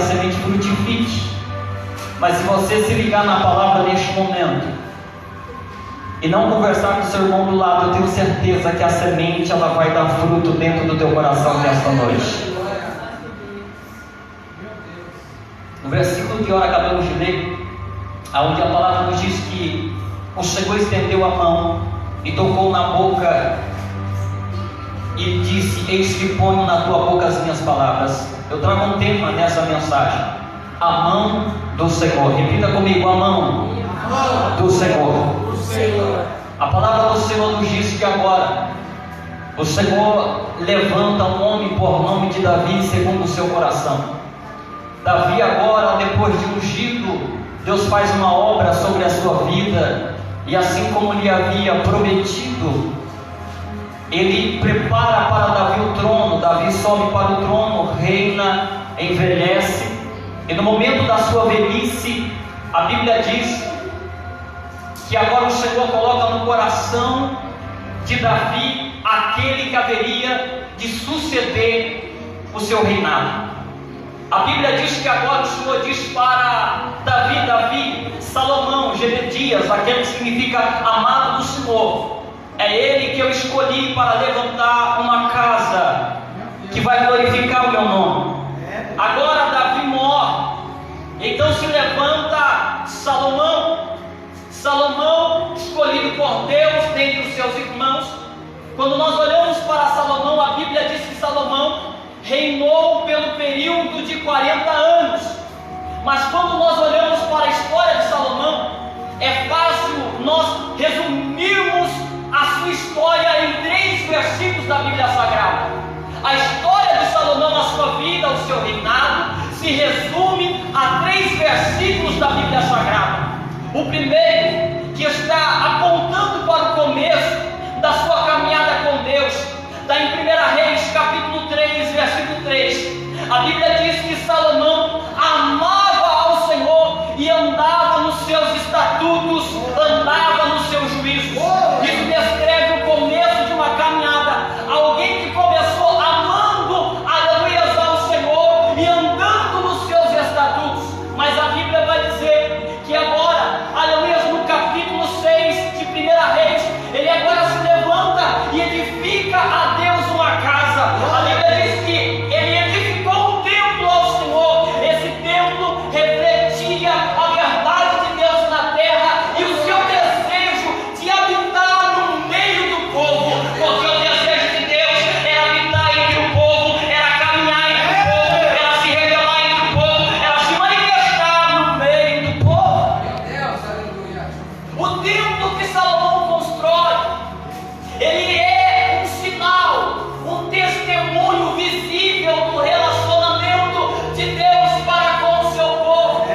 a semente frutifique. Mas se você se ligar na palavra neste momento e não conversar com o seu irmão do lado, eu tenho certeza que a semente ela vai dar fruto dentro do teu coração nesta noite. No versículo que ora acabamos de ler, onde a palavra nos diz que o Senhor estendeu a mão e tocou na boca e disse: eis que ponho na tua boca as minhas palavras. Eu trago um tema nessa mensagem: a mão do Senhor. Repita comigo: a mão do Senhor. A palavra do Senhor nos diz que agora o Senhor levanta um homem por nome de Davi segundo o seu coração. Davi agora, depois de ungido, Deus faz uma obra sobre a sua vida, e assim como lhe havia prometido, ele prepara para Davi o trono. Davi sobe para o trono, reina, envelhece, e no momento da sua velhice, a Bíblia diz que agora o Senhor coloca no coração de Davi aquele que haveria de suceder o seu reinado. A Bíblia diz que agora o Senhor diz para Davi: Davi, Salomão, Gededias, aquele que significa amado do Senhor, é ele que eu escolhi para levantar uma casa que vai glorificar o meu nome. Agora Davi morre, então se levanta Salomão, escolhido por Deus dentre os seus irmãos. Quando nós olhamos para Salomão, a Bíblia diz que Salomão reinou pelo período de 40 anos. Mas quando nós olhamos para a história de Salomão, é fácil nós resumirmos a sua história em 3 versículos da Bíblia Sagrada. A história de Salomão, a sua vida, o seu reinado, se resume a 3 versículos da Bíblia Sagrada. O primeiro, que está apontando para o começo da sua caminhada com Deus, está em 1 Reis, capítulo 3, versículo 3. A Bíblia diz que Salomão amava ao Senhor e andava nos seus estatutos, andava nos seus juízos. Isso descreve o começo de uma caminhada. Alguém que começou amando, aleluias, ao Senhor e andando nos seus estatutos. Mas a Bíblia vai dizer que agora, aleluias, no capítulo 6 de 1 Reis, ele agora se levanta e edifica a Deus uma casa. A Bíblia diz que ele edificou um templo ao Senhor. Esse templo refletia a verdade de Deus na terra e o seu desejo de habitar no meio do povo, porque o desejo de Deus era habitar entre o povo, era caminhar entre o povo, era se revelar entre o povo, era se manifestar no meio do povo. Meu Deus, aleluia. O templo que Salomão constrói, ele é um sinal, um testemunho visível do relacionamento de Deus para com o seu povo.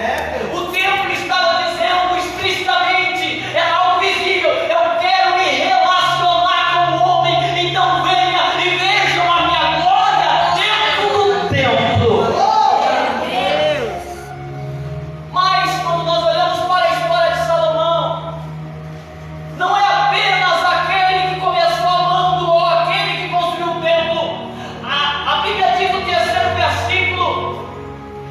O templo estava dizendo explicitamente, era algo visível: eu quero me relacionar com o homem, então venha e vejam a minha glória dentro do templo. Mas quando nós olhamos para a história de Salomão, não é apenas aquele que começou amando ou aquele que construiu o templo. A Bíblia diz no 3º versículo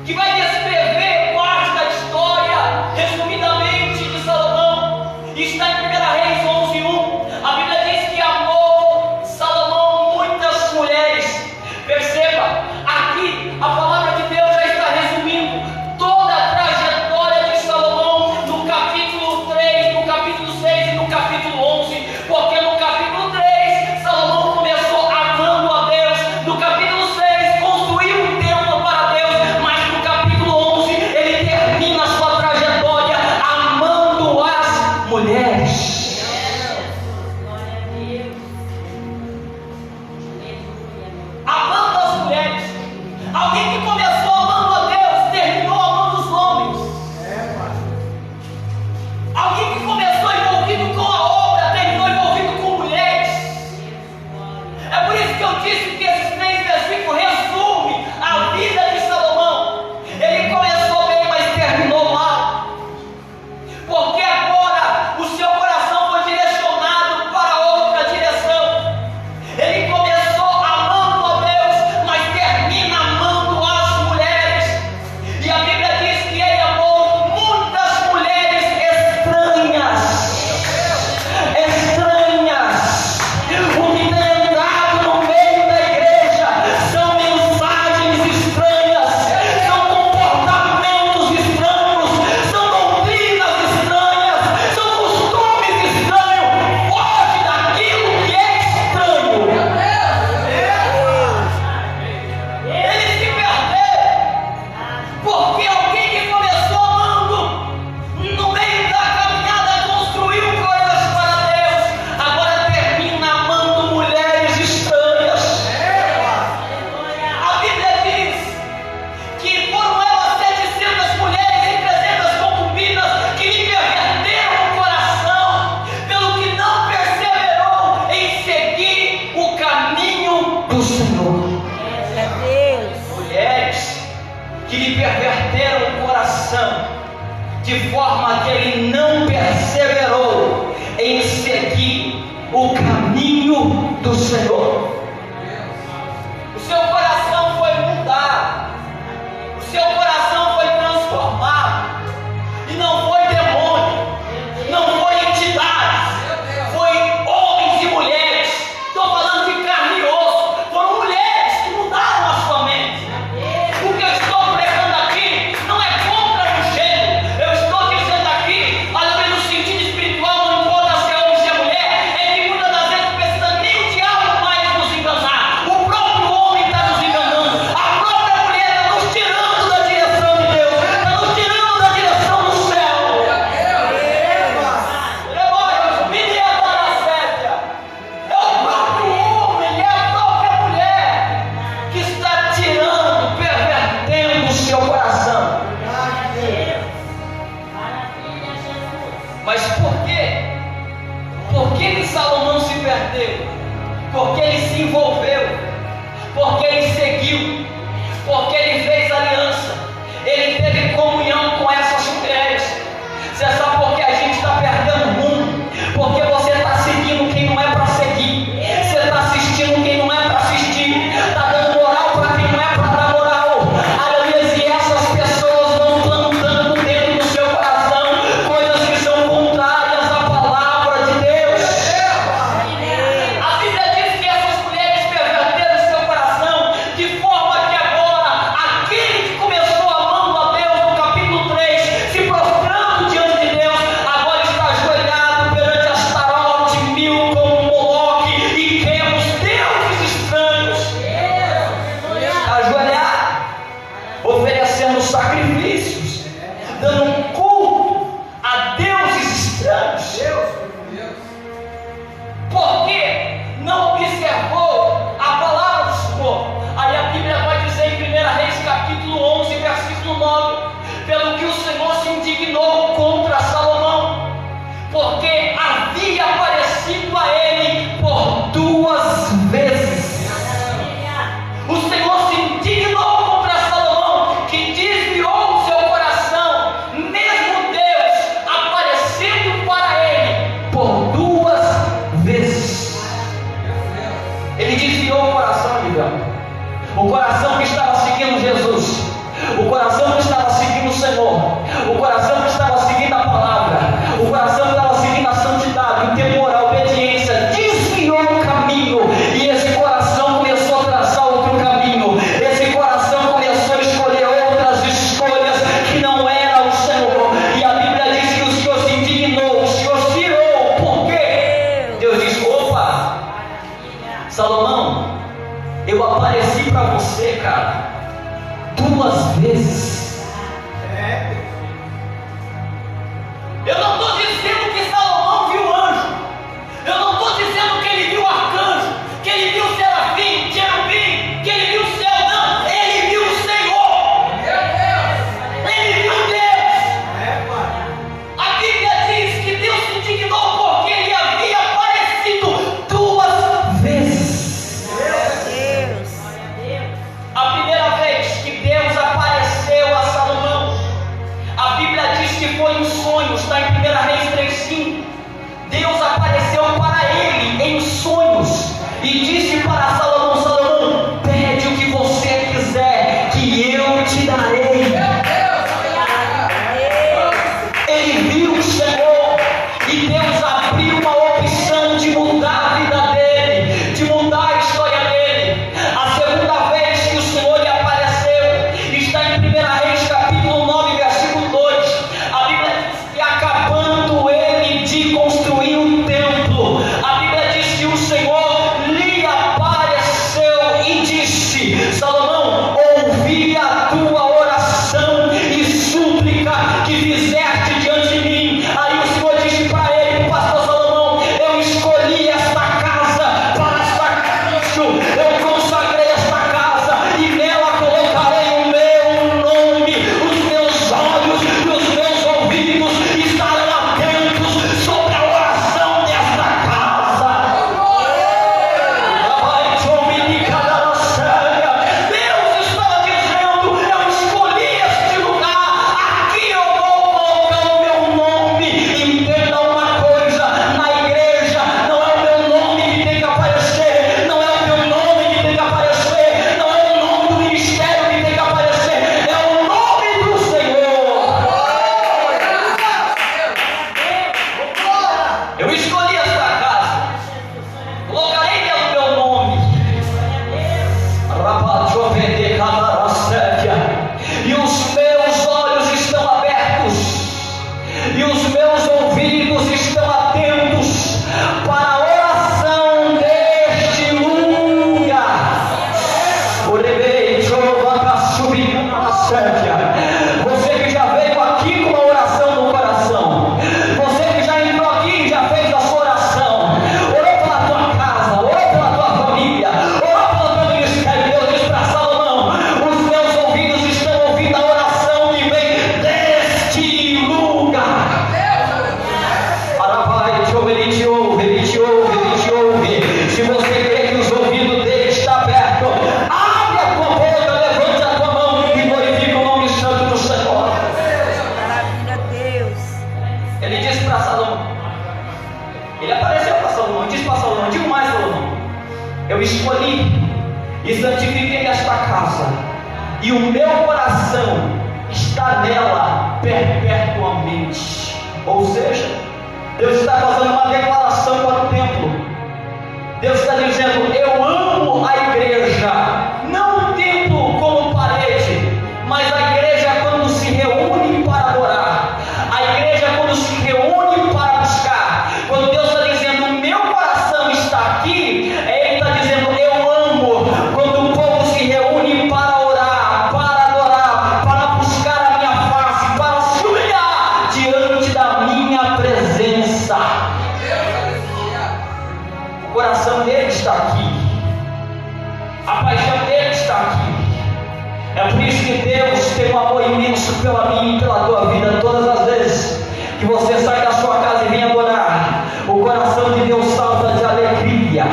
que vai descrever parte da história, resumidamente, de Salomão. Está em 1 Reis 11:1. A Bíblia diz que amou Salomão muitas mulheres. Perceba, aqui a palavra de Deus já está resumindo toda a trajetória de Salomão no capítulo 3, no capítulo 6 e no capítulo 11. Porque no capítulo 3, Salomão começou amando a Deus. No capítulo 6, construiu um templo para Deus. Mas no capítulo perverteram o coração, de forma que ele não perseverou em seguir o caminho do Senhor. O seu coração foi mudado, o seu coração foi transformado, e não foi demônio, não foi entidades, foi homens e mulheres. Estou falando de carne e osso, foram mulheres que mudaram a sua mente. O que eu estou pregando aqui não é contra o gênero, eu estou dizendo aqui, olha bem, no sentido espiritual, não importa se é homem ou se é mulher, é que muitas das vezes não precisa nem o diabo mais nos enganar, o próprio homem está nos enganando, a própria mulher está nos tirando da direção de Deus, está nos tirando da direção do céu. É o próprio homem, é a própria mulher que está tirando, pervertendo o seu coração. Mas por quê? Por que Salomão se perdeu? Porque ele se envolveu, porque ele seguiu, porque ele fez aliança, ele teve comunhão com essas mulheres. Você sabe por que a gente está perdendo o mundo? Porque você está seguindo quem não é para seguir, você está assistindo quem não é para assistir, está dando moral para quem não é para dar moral. Aleluia, e essas pessoas vão plantando dentro do seu coração coisas que são contrárias à palavra de Deus. A Bíblia diz que essas mulheres perverteram seu coração, de forma que agora aquele que começou amando a Deus no capítulo 3, se prostrando diante de Deus, agora está ajoelhado perante Astarote, Milcom, Moloque e Quemos, deuses estranhos. Ajoelhado, oferecendo sacrifícios, dando um culto a deuses estranhos. Porque não observou a palavra do Senhor. Aí a Bíblia vai dizer em 1 Reis capítulo 11, versículo 9, pelo que o Senhor se indignou contra Salomão, porque havia aparecido a ele por 2 vezes. O Senhor se indignou contra Salomão, que desviou o seu coração, mesmo Deus aparecendo para ele por 2 vezes. Ele desviou o coração, Miguel. O coração que estava seguindo Jesus, o coração que estava seguindo o Senhor, o coração que estava seguindo a palavra, o coração que estava seguindo a santidade, o temor, a obediência, desviou o caminho, e esse coração começou a traçar outro caminho. Esse coração começou a escolher outras escolhas que não eram o Senhor, e a Bíblia diz que o Senhor se indignou, o Senhor tirou. Por quê? Deus disse: opa, Salomão, eu apareci para você, cara, 2 vezes. Eu não estou dizendo que Salomão viu anjo, eu não estou dizendo que ele viu arcanjo, que ele viu serafim, querubim, que ele viu o céu, não, ele viu o Senhor, ele viu Deus. A Bíblia diz que Deus se indignou porque ele havia aparecido 2 vezes. A primeira vez que Deus apareceu Você que já veio aqui com uma oração no coração, você que já entrou aqui e já fez a sua oração, orou pela tua casa, orou pela tua família, orou pelo teu ministério. Deus diz para Salomão: os teus ouvidos estão ouvindo a oração que vem deste lugar. Ele te ouve, ele te ouve, ele te ouve, ele te ouve. Se você crê que os ouvidos dele estão abertos, abre a tua boca, levante a tua mão e glorifica o nome santo do Senhor. Maravilha, Deus. Ele disse para Salomão, ele apareceu para Salomão e disse para Salomão: digo mais, Salomão, eu escolhi e santifiquei esta casa, e o meu coração está nela perpetuamente. Ou seja, Deus está fazendo uma declaração para o templo. Deus está dizendo: eu amo a igreja, não o templo como parede, mas a igreja quando se reúne para adorar, a igreja quando se reúne para buscar. Quando Deus está dizendo: o meu coração está aqui, Ele está dizendo: eu amo quando o povo se reúne para orar, para adorar, para buscar a minha face, para se humilhar diante da minha presença. O coração dele está aqui, a paixão dele está aqui. É por isso que Deus tem um amor imenso pela minha e pela tua vida. Todas as vezes que você sai da sua casa e vem adorar, o coração de Deus salta de alegria,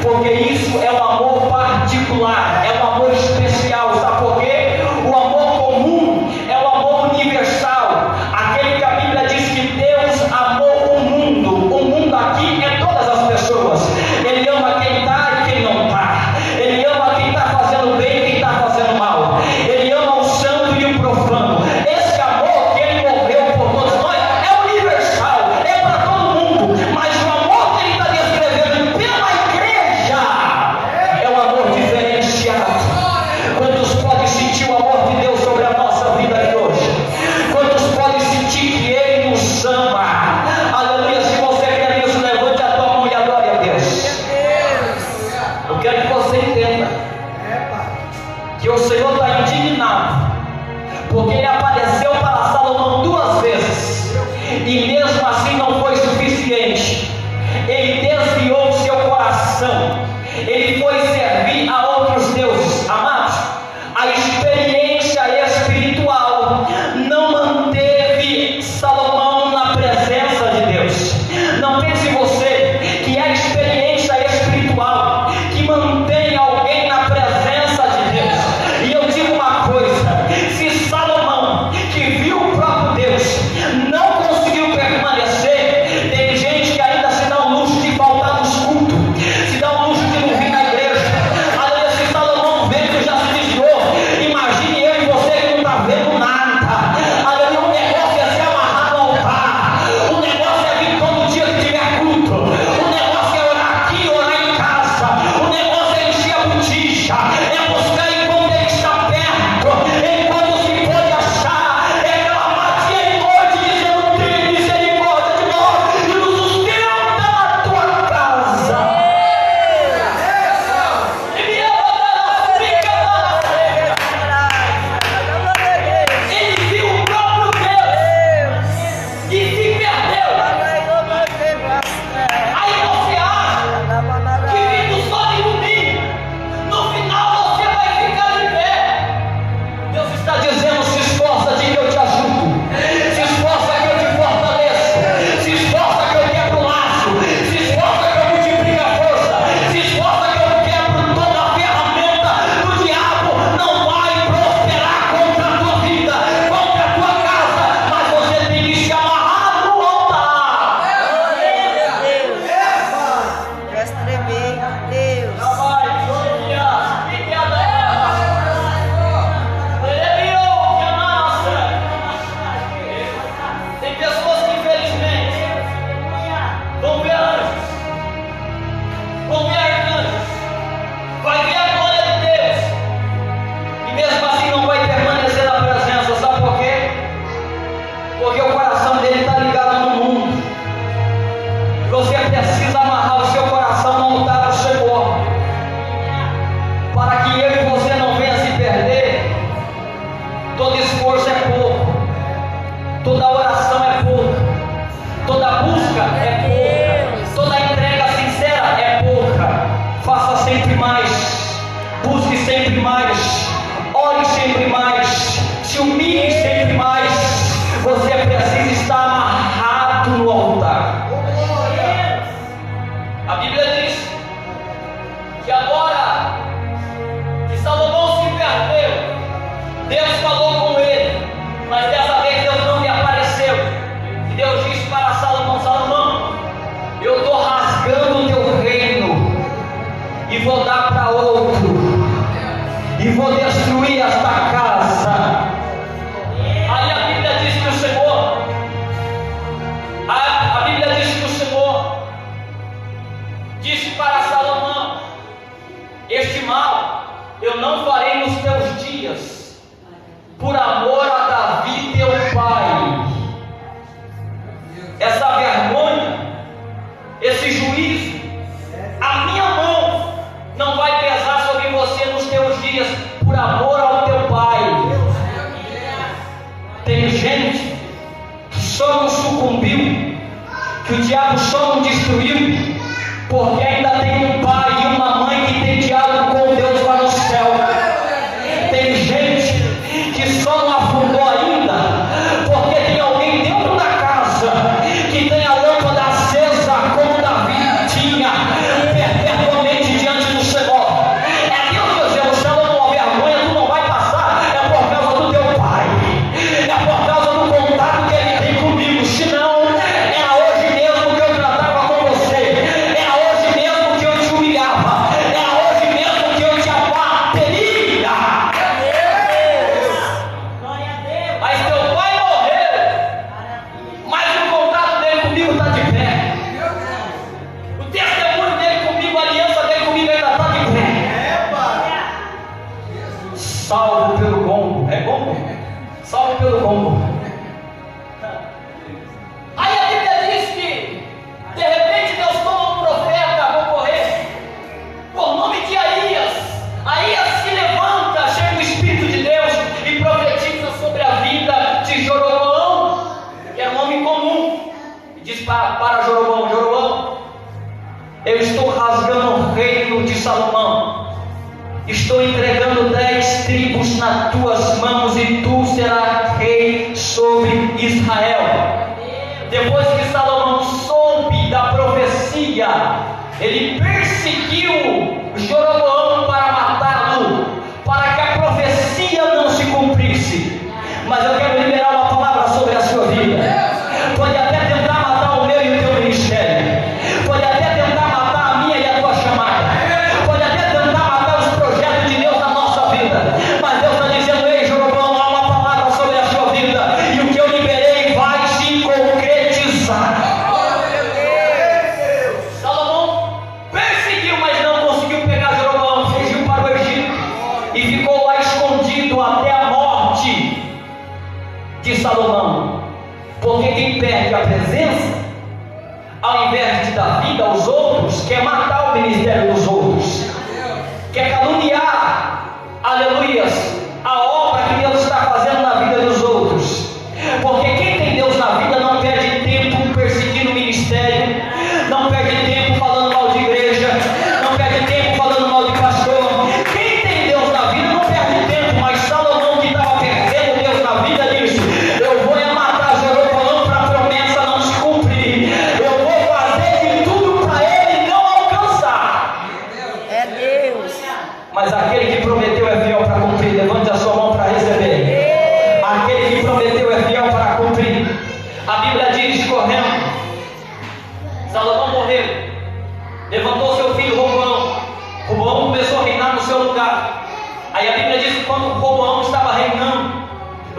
porque isso é um amor particular, é um amor especial. Sabe por quê? O amor comum é o amor universal, aquele que a Bíblia diz que Deus amou o mundo aqui é todas as pessoas. Ele ama quem está e quem não está, Ele ama quem está fazendo bem e quem está fazendo mal, Ele ama o santo e o profano. Esse amor que Ele morreu por todos nós é universal, é para todo mundo, mas o amor que Ele está descrevendo pela igreja é um amor diferenciado. Quantos podem sentir o amor de Deus sobre a nossa vida de hoje? Quantos podem sentir que Ele nos ama? Aleluia. Se você quer isso, levante a tua mão e adore a Deus. Eu quero que você entenda que o Senhor está indignado, porque Ele apareceu para Salomão 2 vezes, e mesmo assim não foi suficiente. Ele desviou o seu coração, ele foi servir a outros deuses. Amados, a experiência espiritual não manteve Salomão na presença de Deus. Não pense você que é a experiência espiritual que mantém alguém na presença de Deus. E eu digo uma coisa: se Salomão, que viu o próprio Deus, não conseguiu permanecer, tem gente que ainda se dá o luxo de faltar nos cultos, se dá o luxo de não vir na igreja, toda oração é pouca, toda busca é pouca, toda entrega sincera é pouca. Faça sempre mais, busque sempre mais, ore sempre mais, se humilhe sempre mais. Você precisa estar amarrado no altar. A Bíblia diz que agora que Salomão se perdeu, Deus falou com ele, mas dessa vez Deus não lhe apareceu. E Deus disse para Salomão: Salomão, eu estou rasgando o teu reino e vou dar para outro, e vou destruir esta casa. Aí a Bíblia diz que o Senhor, a Bíblia diz que o Senhor disse para Salomão: este mal eu não farei nos teus dias, por amor a Davi teu pai. Essa vergonha, esse juízo, a minha mão não vai pesar sobre você nos teus dias, por amor ao teu pai. Tem gente que só não sucumbiu, que o diabo só não destruiu, porque ainda tem um pai e uma mãe que tem diálogo com Deus lá no céu. Tem gente que só não afundou ainda, porque tem alguém dentro da casa que tem a lâmpada acesa, como Davi tinha, perpetuamente diante do Senhor. É Deus dizendo: Salomão, a vergonha tu não vai passar, é por causa do teu pai, é por causa do contato que ele tem comigo. Senão, era hoje mesmo que eu tratava com você, era hoje mesmo que eu te humilhava, era hoje mesmo que eu te abateria. Mas teu pai morreu, mas o contato dele comigo está de pé. O testemunho dele comigo, a aliança dele comigo ainda está de pé. Salvo pelo gongo. É gongo? Salvo pelo gongo. Aí a Bíblia diz que de repente Deus toma um profeta, vou correr, por nome de Aías. Aías se levanta, chega o Espírito de Deus e profetiza sobre a vida de Jeroboão, que era um homem comum, e diz para Jeroboão: Jeroboão, eu estou rasgando o reino de Salomão, estou entregando 10 tribos nas tuas mãos e tu serás rei sobre Israel. Depois que Salomão soube da profecia, ele perseguiu Jeroboão para matá-lo, para que a profecia não se cumprisse. Mas eu quero liberar uma palavra sobre a sua vida. Pode até tentar matar o meu e o teu ministério, pode até tentar matar a minha e a tua chamada, pode até tentar matar os projetos de Deus na nossa vida, mas Deus está dizendo: ei, Jeroboão, há uma palavra sobre a sua vida, e o que eu liberei vai se concretizar. Salomão perseguiu, mas não conseguiu pegar Jeroboão, fugiu para o Egito e ficou lá escondido até a morte de Salomão. Porque quem perde a presença, ao invés de dar vida aos outros, quer matar o ministério dos outros, quer caluniar, aleluias, a obra que Deus está fazendo na vida dos outros. Porque quem tem Deus na vida não perde tempo perseguindo o ministério, não perde tempo falando mal de igreja, não perde tempo falando mal de pastor. Quem tem Deus na vida não perde tempo. Mas Salomão, que estava perdendo Deus na vida, disse: eu vou matar Jeroboão para a promessa não se cumprir, eu vou fazer de tudo para ele não alcançar. É Deus. Mas aquele que prometeu é fiel para cumprir. Levante a sua mão para receber. Aquele que prometeu é fiel para cumprir. A Bíblia diz, correndo, Salomão morreu, levantou seu filho Roboão. Roboão começou a reinar no seu lugar. Aí a Bíblia diz que quando Roboão estava reinando,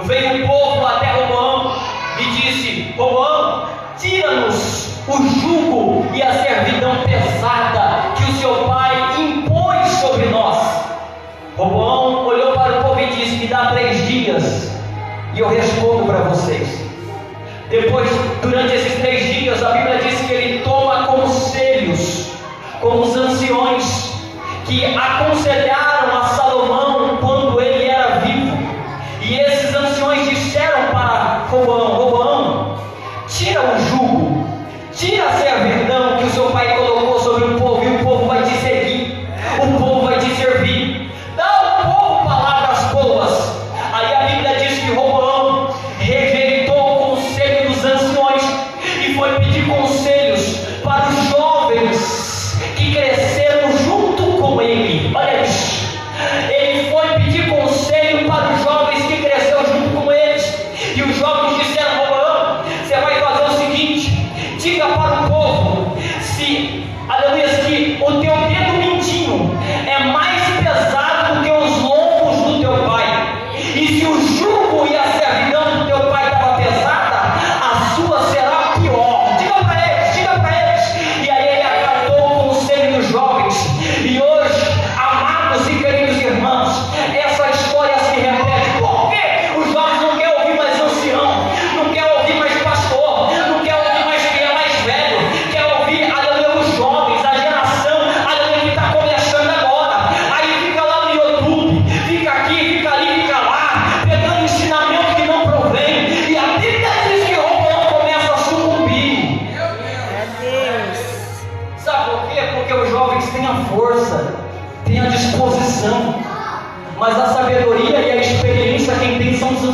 veio um povo até Roboão e disse: Roboão, tira-nos o jugo e a servidão pesada que o seu pai impôs sobre nós. Roboão olhou para o povo e disse: me dá 3 dias e eu respondo para vocês. Depois, durante esses 3 dias, a Bíblia diz que ele toma conselhos com os anciões que aconselharam a Salomão quando ele era vivo. E esses anciões disseram para Roboão: Roboão,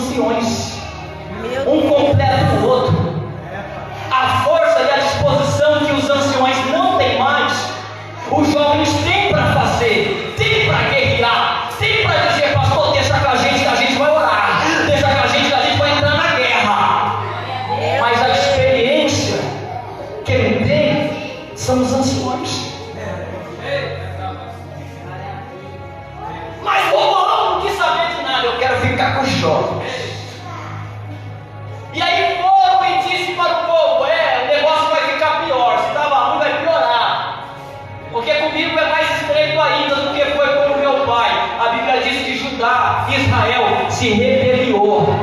anciões. Um completa o outro. A força e a disposição que os anciões não têm mais, os jovens têm para fazer, têm para guerrear, têm para dizer: pastor, deixa com a gente vai orar, deixa com a gente vai entrar na guerra. Mas a experiência que ele tem são os anciões. Mas Roboão não quis saber de nada, eu quero ficar com os jovens. E aí foram e disse para o povo: o negócio vai ficar pior, se estava ruim vai piorar, porque comigo é mais estreito ainda do que foi com o meu pai. A Bíblia diz que Judá, Israel, se rebeliou.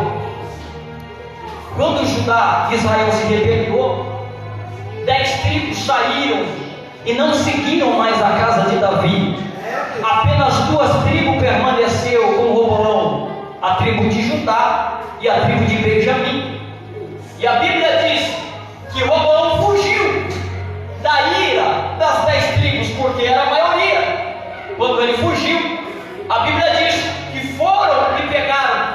Quando Israel se rebeliou, 10 tribos saíram e não seguiram mais a casa de Davi. Apenas 2 tribos permaneceu com Roboão, a tribo de Judá e a tribo de Benjamim. E a Bíblia diz que Roboão fugiu da ira das 10 tribos, porque era a maioria. Quando ele fugiu, a Bíblia diz que foram e pegaram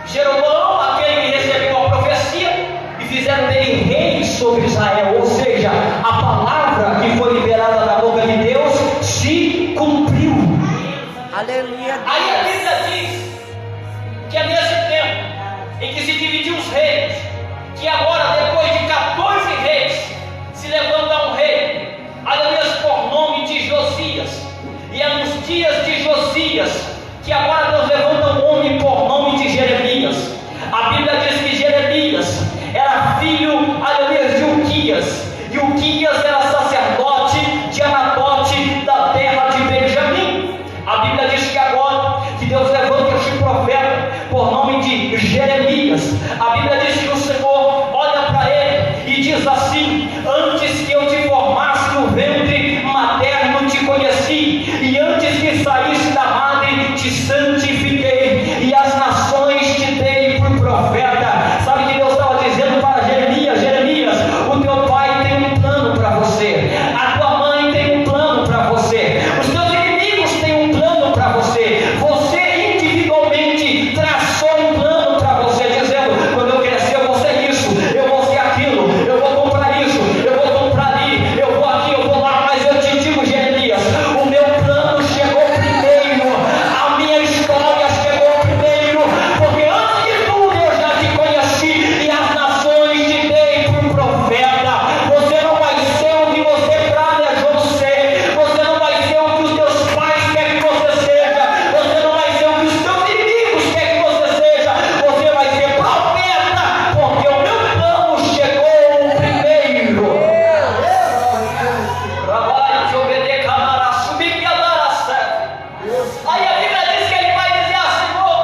Jeroboão, aquele que recebeu a profecia, e fizeram dele rei sobre Israel. Ou seja, a palavra que foi liberada da boca de Deus se cumpriu. Aleluia. Aí a Bíblia diz que é nesse tempo em que se dividiu os reinos, que agora, depois de 14 reis, se levanta um rei, aleluia, por nome de Josias. E é nos dias de Josias que agora Deus levanta um homem por nome de Jeremias. A Bíblia diz que Jeremias era filho, aleluia, de Uquias, e Uquias era sacerdote de Anatote, da terra de Benjamim. A Bíblia diz que agora que Deus levanta este profeta por nome de Jeremias. A Bíblia diz que o Senhor olha para ele e diz assim: antes que eu te formasse no ventre materno te conheci, e antes que saísse da madre te santifiquei, e as nações te dei por profeta. Sabe que Deus estava dizendo para Jeremias: Jeremias, o teu pai tem um plano para você, a tua mãe tem um plano para você, os teus inimigos têm um plano para você. Você individualmente traçou um plano para você, dizendo: quando eu crescer eu vou ser isso, eu vou ser aquilo, eu vou comprar isso, eu vou comprar ali, eu vou aqui, eu vou lá. Mas eu te digo, Jeremias, o meu plano chegou primeiro, a minha história chegou primeiro, porque antes de tudo eu já te conheci, e as nações te dei por profeta. Você não vai ser o que você planejou ser, você não vai ser o que os teus pais querem que você seja, você não vai ser o que os teus inimigos querem que você seja, você vai ser profeta, porque o meu plano chegou primeiro. Trabalho de obedecer, camarada, subir e andar a certo. Aí a Bíblia diz que ele vai dizer: Senhor,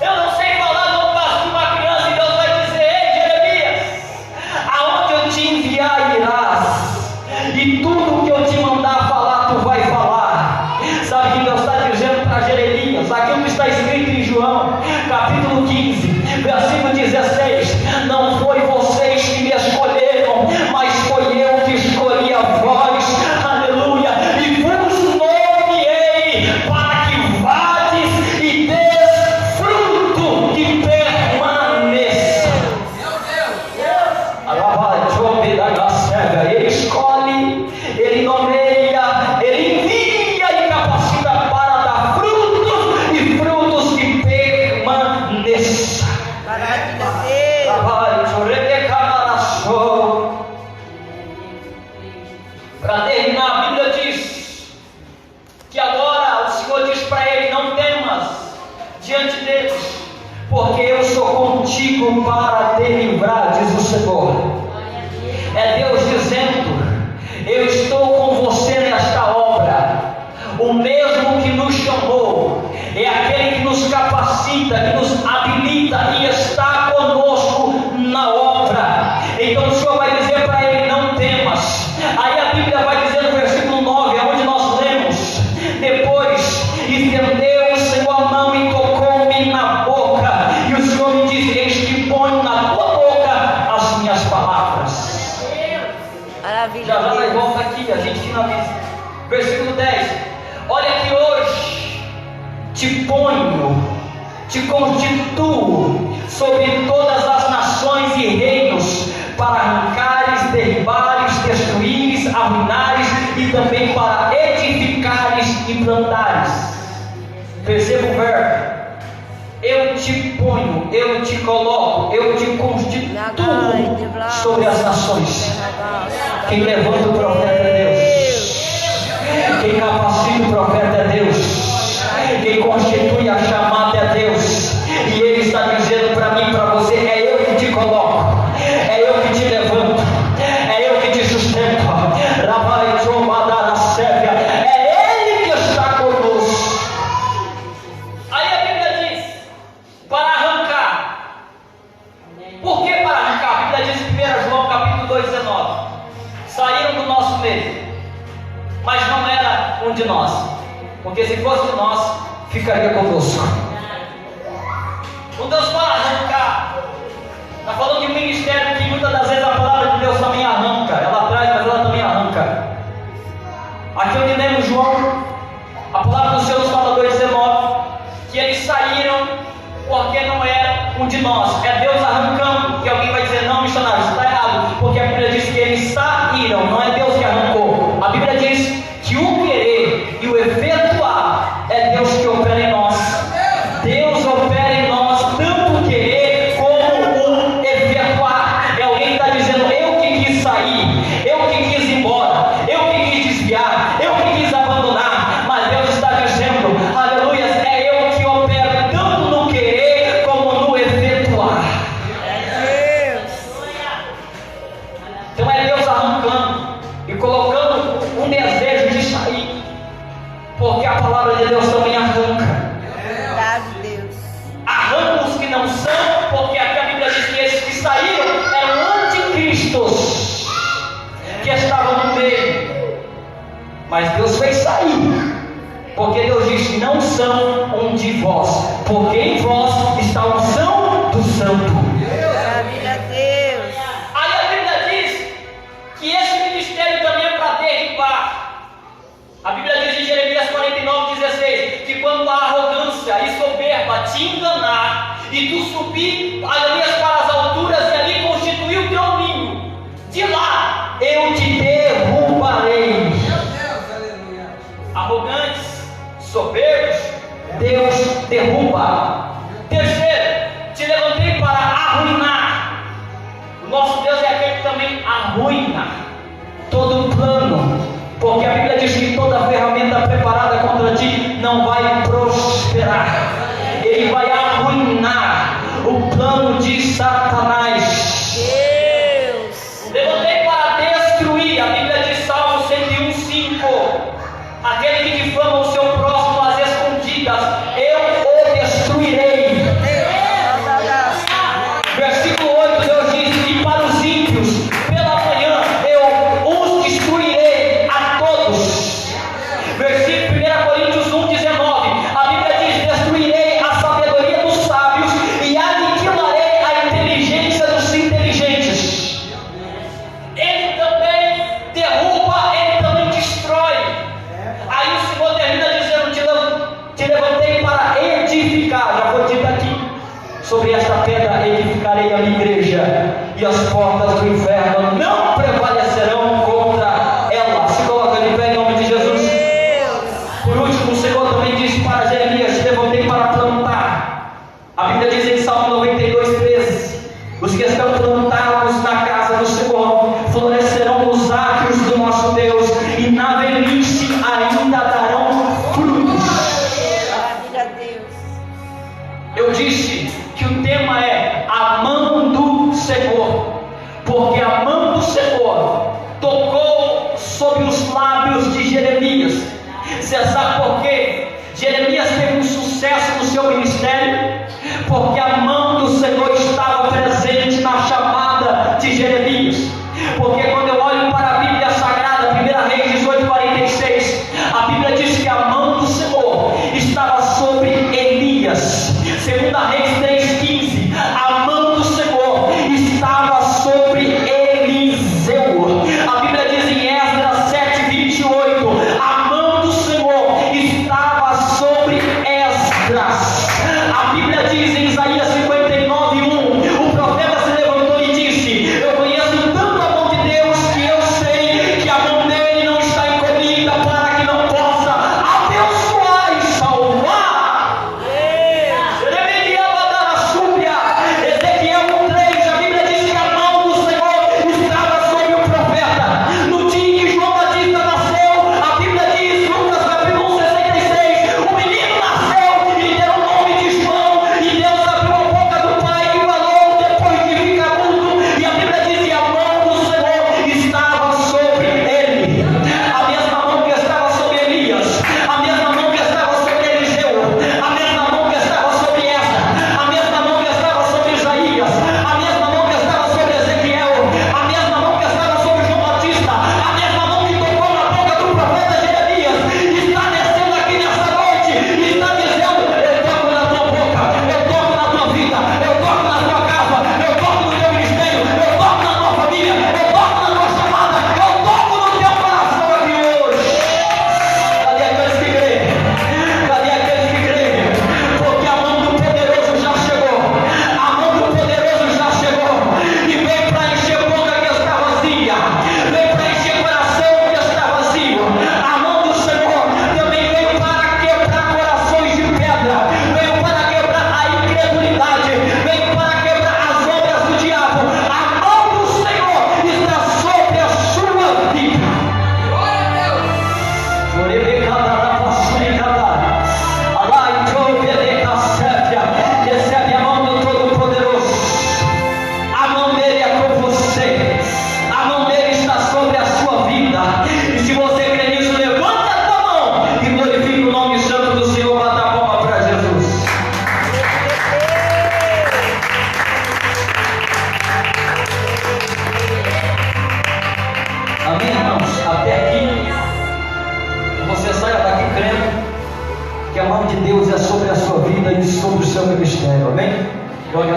eu não sei falar, não passo de uma criança, e Deus vai dizer: ei, Jeremias, aonde eu te enviar irás, e tudo que eu te mandar falar, tu vai falar. Sabe que Deus está dizendo para Jeremias aquilo que está escrito em João, capítulo 15, versículo 16: não foi vocês que me escolheram, mas foi eu que escolhi a vós, aleluia, e vos nomeei para que vades e des fruto que permaneça. Ele escolhe, ele nomeia, ele envia e capacita para dar frutos, e frutos que permaneçam. Para terminar, a Bíblia diz que agora o Senhor diz para ele: não temas diante deles, porque eu sou contigo para te livrar, diz o Senhor. É Deus dizendo: eu estou com você nesta obra. O mesmo que nos chamou é aquele que nos capacita, que nos habilita e está conosco na obra. Então o Senhor vai dizer para ele: não temas. Aí a Bíblia vai dizer no versículo 9, onde nós lemos: depois estendeu o Senhor a mão e tocou-me na boca, e o Senhor me disse: eis que ponho na tua boca as minhas palavras. Maravilha. Já nós volta aqui, a gente finaliza. Versículo 10: olha que hoje te ponho, te constituo também para edificares e plantares. Perceba o verbo. Eu te ponho, eu te coloco, eu te constituo sobre as nações. Quem levanta o profeta é Deus. Quem capacita o profeta é Deus. Quem constitui a chamada é Deus. E Ele está dizendo para mim e para você: é eu que te coloco, é eu que te levanto, é eu que te sustento. Rabai Tromadar na Sérvia, é Ele que está conosco. Aí a Bíblia diz: para arrancar. Por que para arrancar? A Bíblia diz em 1 João capítulo 2,19: saíram do nosso meio, mas não era um de nós, porque se fosse de nós, ficaria conosco. Não Deus para arrancar. Está falando de um ministério que muitas das vezes a palavra de Deus também arranca. Ela traz, mas ela também arranca. Aqui onde lemos João, a palavra do Senhor nos fala 2,19, que eles saíram porque não era um de nós. É Deus arrancando. E alguém vai dizer: não, missionário, isso está errado, porque a Bíblia diz que eles saíram, não é Deus que arrancou. A Bíblia diz que o querer e o efetuar é Deus que opera em nós. Deus opera em nós tanto o querer como o efetuar. É alguém que está dizendo: eu que quis sair, eu que quis ir embora, eu que quis desviar, eu que quis abandonar. Mas Deus está dizendo: aleluia, é eu que opero tanto no querer como no efetuar. Então é Deus arrancando e colocando um desejo de sair, porque a palavra de Deus também arranca. Arranca os que não são, porque aqui a Bíblia diz que esses que saíram eram anticristos, que estavam no meio. Mas Deus fez sair, porque Deus disse: não são um de vós, porque em vós está a unção do Santo. Aí a Bíblia diz que esse ministério também é para derribar. A Bíblia diz em Jeremias 49,16 que quando a arrogância e soberba te enganar e tu subir aliás para as alturas e ali constituir o teu ninho, de lá eu te derrubarei. Arrogantes, soberbos, Deus derruba. Terceiro, te levantei para arruinar. O nosso Deus é aquele que também arruina todo o plano, porque a Bíblia diz que toda ferramenta preparada contra ti não vai prosperar. Ele vai arruinar o plano de Satanás. Levantei para destruir. A Bíblia diz, Salmo 101:5, aquele que difama o seu próximo às escondidas, eu o destruirei. Versículo 8, Deus diz: e para os ímpios pela manhã eu os destruirei a todos. Versículo 1 Coríntios 1:19, a Bíblia diz: destruirei a sabedoria dos sábios e aniquilarei a inteligência dos inteligentes. Ele também derruba, ele também destrói. Aí o Senhor termina dizendo: te levantei para edificar. Já foi dito aqui: sobre esta pedra edificarei a minha igreja, e as portas do inferno não prevalecerão contra ela. Se coloca de pé em nome de Jesus. Por último, o Senhor também disse para Jeremias: te levantei para plantar. A Bíblia diz em Salmo 92:13: os que estão plantados na casa do Senhor florescerão nos átrios do nosso Deus, e na velhice ainda darão frutos. Eu disse que o tema é a mão do Senhor, porque a mão do Senhor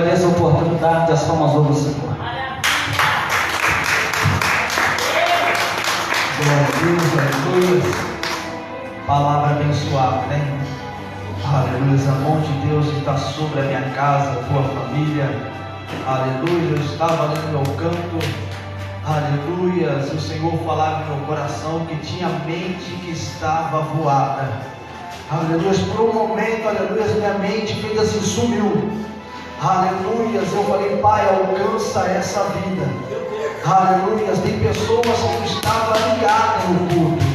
apareça a oportunidade das palmas do Senhor. Glória a Deus, aleluia. Palavra abençoada, né? Aleluia. A mão de Deus está sobre a minha casa, a tua família. Aleluia. Eu estava ali no meu canto. Aleluia. O Senhor falava no meu coração que tinha mente que estava voada. Aleluia. Por um momento, aleluia, minha mente fez assim, sumiu. Aleluia. Eu falei, Pai, alcança essa vida. Aleluia. Tem pessoas que não estavam ligadas no culto,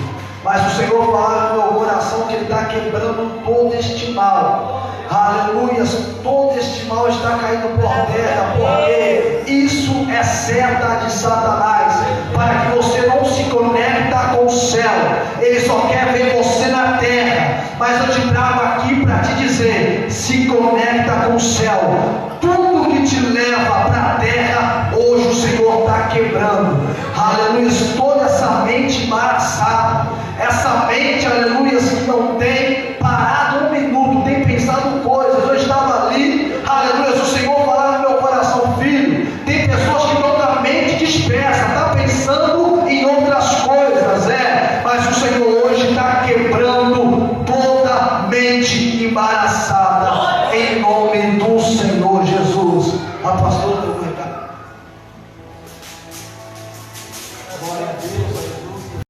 mas o Senhor falava no meu coração que Ele está quebrando todo este mal. Aleluia. Todo este mal está caindo por terra, porque isso é seta de Satanás, para que você não se conecta com o céu. Ele só quer ver você na terra. Mas eu te trago aqui para te dizer: se conecta com o céu. Tudo que te leva para a terra, hoje o Senhor está quebrando. Aleluia. Toda essa mente embaraçada, essa mente, aleluia, que não tem parado um minuto, tem pensado coisas. Eu estava ali, aleluia, o Senhor falava no meu coração: filho, tem pessoas que estão com a mente dispersa, está pensando em outras coisas, mas o Senhor hoje está quebrando toda mente embaraçada, em nome do Senhor Jesus. A pastora, glória a Deus.